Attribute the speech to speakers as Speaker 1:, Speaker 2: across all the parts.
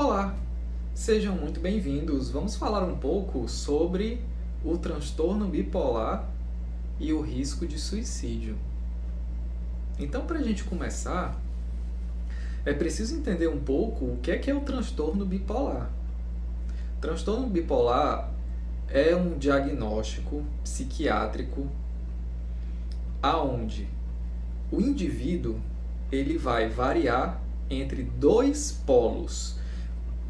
Speaker 1: Olá, sejam muito bem-vindos. Vamos falar um pouco sobre o transtorno bipolar e o risco de suicídio. Então, para a gente começar, é preciso entender um pouco o que é o transtorno bipolar. O transtorno bipolar é um diagnóstico psiquiátrico aonde o indivíduo ele vai variar entre dois polos: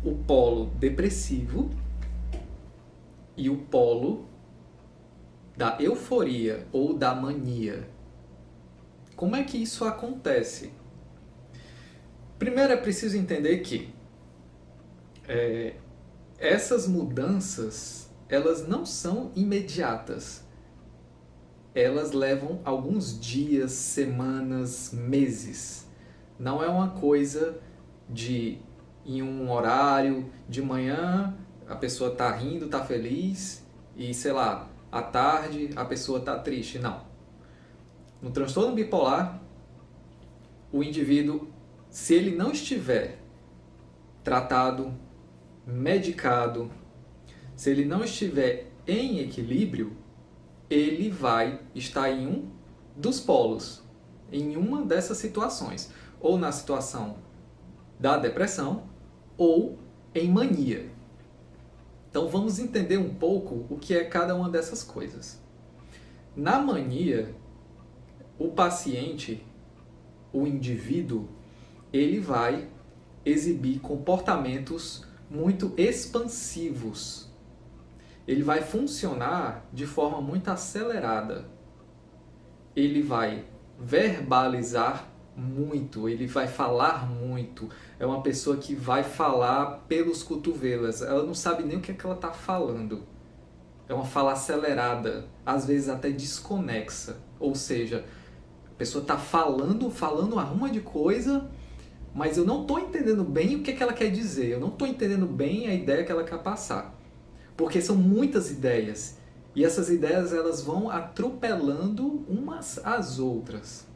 Speaker 1: o polo depressivo e o polo da euforia ou da mania. Como é que isso acontece? Primeiro é preciso entender que essas mudanças elas não são imediatas. Elas levam alguns dias, semanas, meses. Não é uma coisa de em um horário de manhã a pessoa tá rindo, tá feliz e sei lá, à tarde a pessoa tá triste. Não. No transtorno bipolar, o indivíduo, se ele não estiver tratado, medicado, se ele não estiver em equilíbrio, ele vai estar em um dos polos, em uma dessas situações, ou na situação da depressão ou em mania. Então vamos entender um pouco o que é cada uma dessas coisas. Na mania, o paciente, o indivíduo, ele vai exibir comportamentos muito expansivos. Ele vai funcionar de forma muito acelerada. Ele vai verbalizar muito, ele vai falar muito. É uma pessoa que vai falar pelos cotovelos. Ela não sabe nem o que ela está falando. É uma fala acelerada, às vezes até desconexa. Ou seja, a pessoa está falando uma ruma de coisa, mas eu não estou entendendo bem o que ela quer dizer. Eu não estou entendendo bem a ideia que ela quer passar. Porque são muitas ideias. E essas ideias elas vão atropelando umas às outras.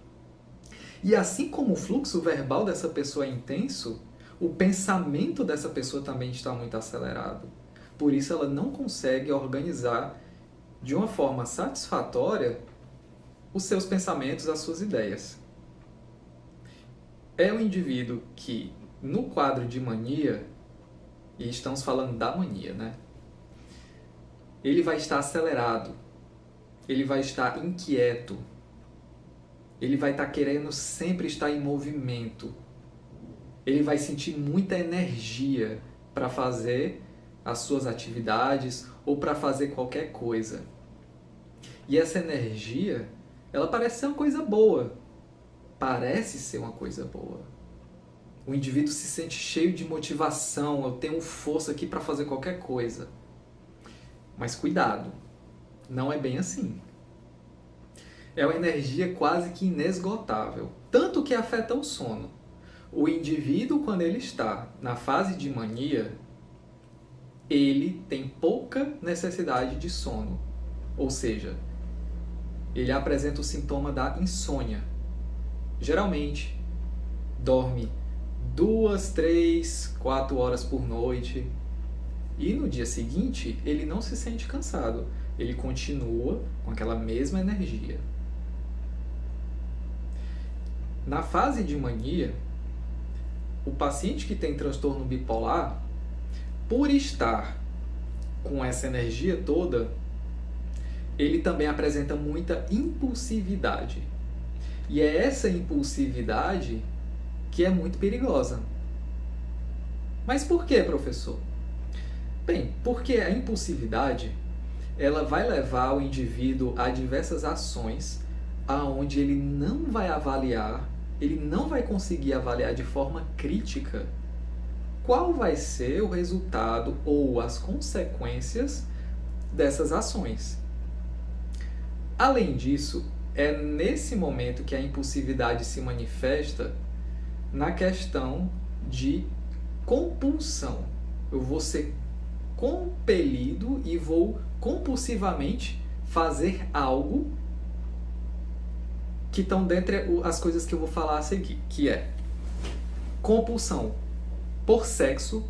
Speaker 1: E assim como o fluxo verbal dessa pessoa é intenso, o pensamento dessa pessoa também está muito acelerado. Por isso ela não consegue organizar de uma forma satisfatória os seus pensamentos, as suas ideias. É um indivíduo que, no quadro de mania, e estamos falando da mania, né? Ele vai estar acelerado, ele vai estar inquieto, ele vai estar querendo sempre estar em movimento, ele vai sentir muita energia para fazer as suas atividades ou para fazer qualquer coisa. E essa energia, ela parece ser uma coisa boa, parece ser uma coisa boa. O indivíduo se sente cheio de motivação, eu tenho força aqui para fazer qualquer coisa. Mas cuidado, não é bem assim. É uma energia quase que inesgotável, tanto que afeta o sono. O indivíduo, quando ele está na fase de mania, ele tem pouca necessidade de sono. Ou seja, ele apresenta o sintoma da insônia. Geralmente, dorme 2, 3, 4 horas por noite. E no dia seguinte, ele não se sente cansado. Ele continua com aquela mesma energia. Na fase de mania, o paciente que tem transtorno bipolar, por estar com essa energia toda, ele também apresenta muita impulsividade. E é essa impulsividade que é muito perigosa. Mas por que, professor? Bem, porque a impulsividade ela vai levar o indivíduo a diversas ações aonde ele não vai avaliar, ele não vai conseguir avaliar de forma crítica qual vai ser o resultado ou as consequências dessas ações. Além disso, é nesse momento que a impulsividade se manifesta na questão de compulsão. Eu vou ser compelido e vou compulsivamente fazer algo que estão dentre as coisas que eu vou falar a seguir, que é compulsão por sexo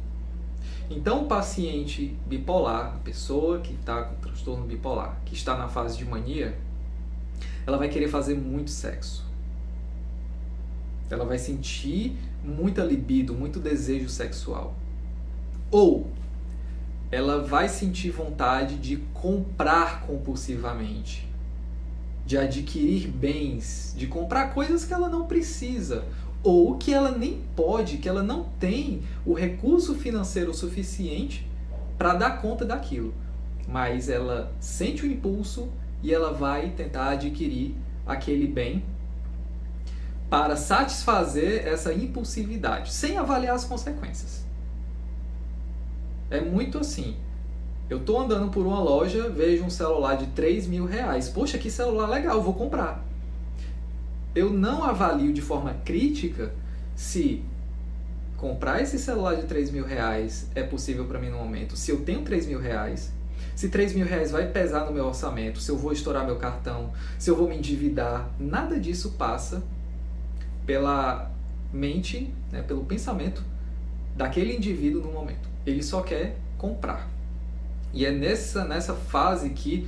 Speaker 1: Então, o paciente bipolar, a pessoa que está com transtorno bipolar, que está na fase de mania, ela vai querer fazer muito sexo. Ela vai sentir muita libido, muito desejo sexual. Ou ela vai sentir vontade de comprar compulsivamente, de adquirir bens, de comprar coisas que ela não precisa, ou que ela nem pode, que ela não tem o recurso financeiro suficiente para dar conta daquilo. Mas ela sente o impulso e ela vai tentar adquirir aquele bem para satisfazer essa impulsividade, sem avaliar as consequências. É muito assim. Eu estou andando por uma loja, vejo um celular de 3 mil reais. Poxa, que celular legal, vou comprar. Eu não avalio de forma crítica se comprar esse celular de 3 mil reais é possível para mim no momento. Se eu tenho 3 mil reais, se 3 mil reais vai pesar no meu orçamento, se eu vou estourar meu cartão, se eu vou me endividar, nada disso passa pela mente, né, pelo pensamento daquele indivíduo no momento. Ele só quer comprar. E é nessa fase que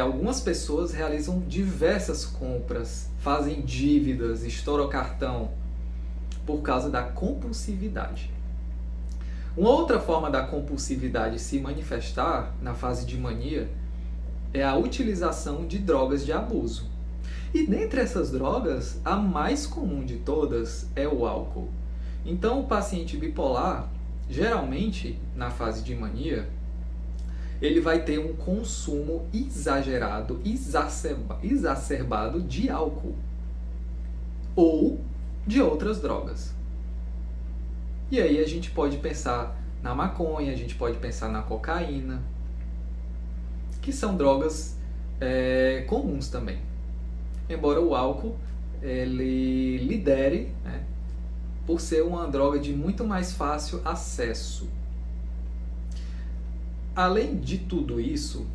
Speaker 1: algumas pessoas realizam diversas compras, fazem dívidas, estouram o cartão por causa da compulsividade. Uma outra forma da compulsividade se manifestar na fase de mania é a utilização de drogas de abuso. E dentre essas drogas, a mais comum de todas é o álcool. Então, o paciente bipolar, geralmente, na fase de mania, ele vai ter um consumo exagerado, exacerbado de álcool ou de outras drogas. E aí a gente pode pensar na maconha, a gente pode pensar na cocaína, que são drogas comuns também. Embora o álcool ele lidere, né, por ser uma droga de muito mais fácil acesso. Além de tudo isso,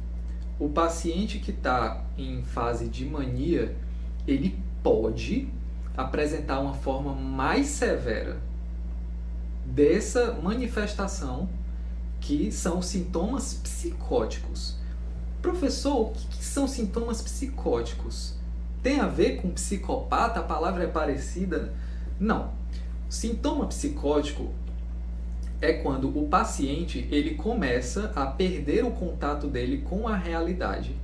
Speaker 1: o paciente que está em fase de mania, ele pode apresentar uma forma mais severa dessa manifestação, que são os sintomas psicóticos. Professor, o que são sintomas psicóticos? Tem a ver com psicopata? A palavra é parecida? Não. Sintoma psicótico é quando o paciente ele começa a perder o contato dele com a realidade.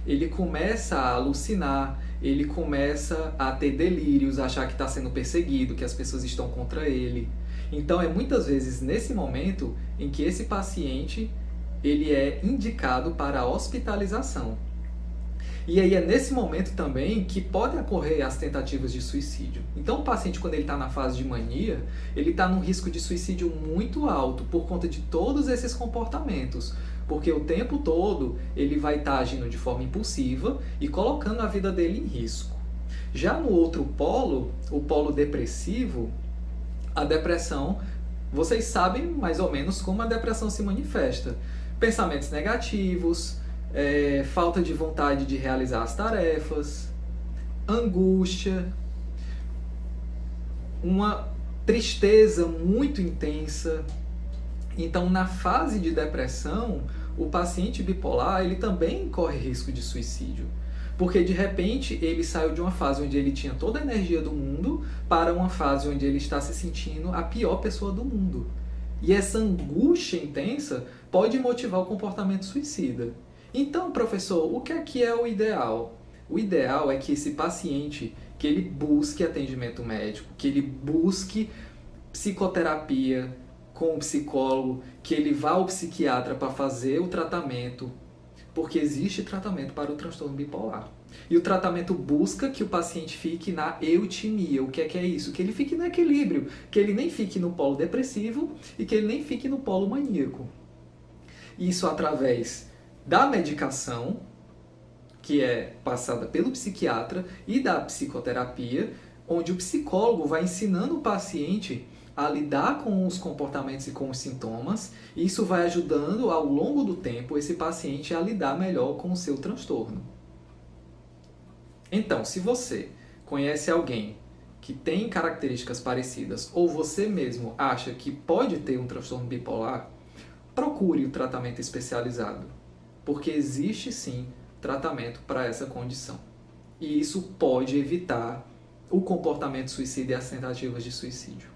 Speaker 1: Ele começa a alucinar, ele começa a ter delírios, achar que está sendo perseguido, que as pessoas estão contra ele. Então é muitas vezes nesse momento em que esse paciente ele é indicado para a hospitalização. E aí é nesse momento também que podem ocorrer as tentativas de suicídio. Então o paciente, quando ele está na fase de mania, ele está num risco de suicídio muito alto por conta de todos esses comportamentos. Porque o tempo todo ele vai estar agindo de forma impulsiva e colocando a vida dele em risco. Já no outro polo, o polo depressivo, a depressão, vocês sabem mais ou menos como a depressão se manifesta. Pensamentos negativos, falta de vontade de realizar as tarefas, angústia, uma tristeza muito intensa. Então, na fase de depressão, o paciente bipolar ele também corre risco de suicídio. Porque, de repente, ele saiu de uma fase onde ele tinha toda a energia do mundo para uma fase onde ele está se sentindo a pior pessoa do mundo. E essa angústia intensa pode motivar o comportamento suicida. Então, professor, o que é o ideal? O ideal é que esse paciente, que ele busque atendimento médico, que ele busque psicoterapia com o psicólogo, que ele vá ao psiquiatra para fazer o tratamento, porque existe tratamento para o transtorno bipolar. E o tratamento busca que o paciente fique na eutimia. O que é isso? Que ele fique no equilíbrio, que ele nem fique no polo depressivo e que ele nem fique no polo maníaco. Isso através da medicação, que é passada pelo psiquiatra, e da psicoterapia, onde o psicólogo vai ensinando o paciente a lidar com os comportamentos e com os sintomas, e isso vai ajudando ao longo do tempo esse paciente a lidar melhor com o seu transtorno. Então, se você conhece alguém que tem características parecidas ou você mesmo acha que pode ter um transtorno bipolar, procure o tratamento especializado, porque existe sim tratamento para essa condição. E isso pode evitar o comportamento suicida e as tentativas de suicídio.